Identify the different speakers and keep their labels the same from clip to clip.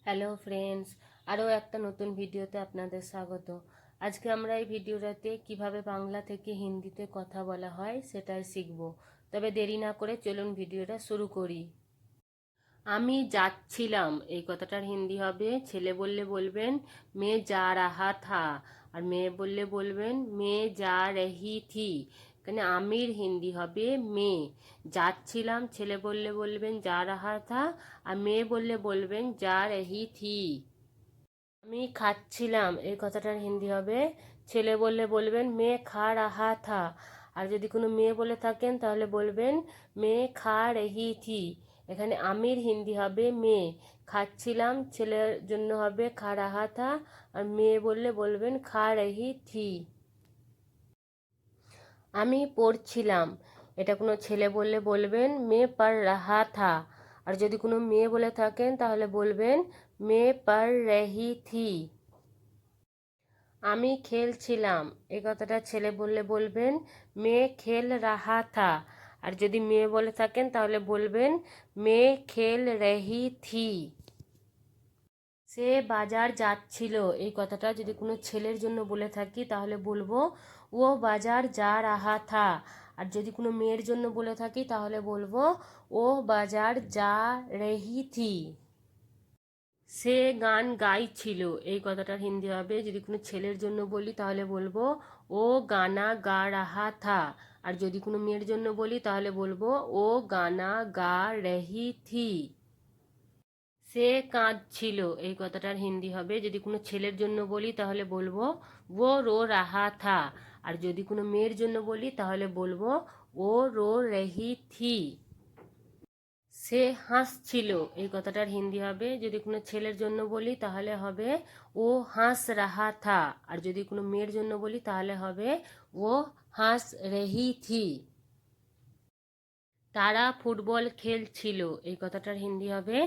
Speaker 1: Hello friends, আরও একটা নতুন ভিডিওতে আপনাদের স্বাগত। আজকে আমরা এই ভিডিওটাতে কিভাবে বাংলা থেকে হিন্দিতে কথা বলা হয় সেটাই শিখব। তবে দেরি না করে চলুন ভিডিওটা শুরু করি। আমি যাচ্ছিলাম, এই কথাটার হিন্দি হবে ছেলে বললে বলবেন মে যা রাহা থা, আর মেয়ে বললে বলবেন মে যা রহি থি। এখানে আমির হিন্দি হবে মে। যাচ্ছিলাম ছেলে বললে বলবেন যা রাহা থা, আর মেয়ে বললে বলবেন যা রহি থি। আমি খাচ্ছিলাম, এই কথাটার হিন্দি হবে ছেলে বললে বলবেন মে খা রাহা থা, আর যদি কোনো মেয়ে বলে থাকেন তাহলে বলবেন মে খা রহি থি। এখানে আমির হিন্দি হবে মে। খাচ্ছিলাম ছেলের জন্য হবে খা রাহা থা, আর মেয়ে বললে বলবেন খা রহি থি। আমি পড়ছিলাম, এটা কোনো ছেলে বললে বলবেন মে পড় রাহা থা, আর যদি কোনো মেয়ে বলে থাকেন তাহলে বলবেন মে পড় রহি থি। আমি খেলছিলাম, এই কথাটা ছেলে বললে বলবেন মে খেল রাহা থা, আর যদি মেয়ে বলে থাকেন তাহলে বলবেন মে খেল রহি থি। সে বাজার যাচ্ছিল, এই কথাটা যদি কোনো ছেলের জন্য বলে থাকি তাহলে বলবো ও বাজার যা রাহা থা, আর যদি কোনো মেয়ের জন্য বলে থাকি তাহলে বলবো ও বাজার যা রহি থি। সে গান গাইছিল, এই কথাটার হিন্দি হবে যদি কোনো ছেলের জন্য বলি তাহলে বলবো ও গানা গা রাহা থা, আর যদি কোনো মেয়ের জন্য বলি তাহলে বলবো ও গানা গা রহি থি। সে কাঁদছিল, এই কথাটার হিন্দি হবে যদি কোনো ছেলের জন্য বলি তাহলে বলবো ও রো রাহা থা, আর যদি কোনো মেয়ের জন্য বলি তাহলে বলবো ও রো রহি থি। সে হাসছিল, এই কথাটার হিন্দি হবে যদি কোনো ছেলের জন্য বলি তাহলে হবে ও হাস রাহা থা, আর যদি কোনো মেয়ের জন্য বলি তাহলে হবে ও হাস রহি থি। তারা ফুটবল খেলছিল, এই কথাটার হিন্দি হবে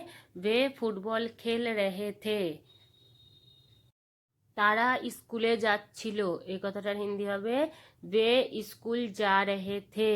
Speaker 1: वे ফুটবল খেল রহে থে। তারা স্কুলে যাচ্ছিল, এই কথাটার হিন্দি হবে वे স্কুল যা রহে থে।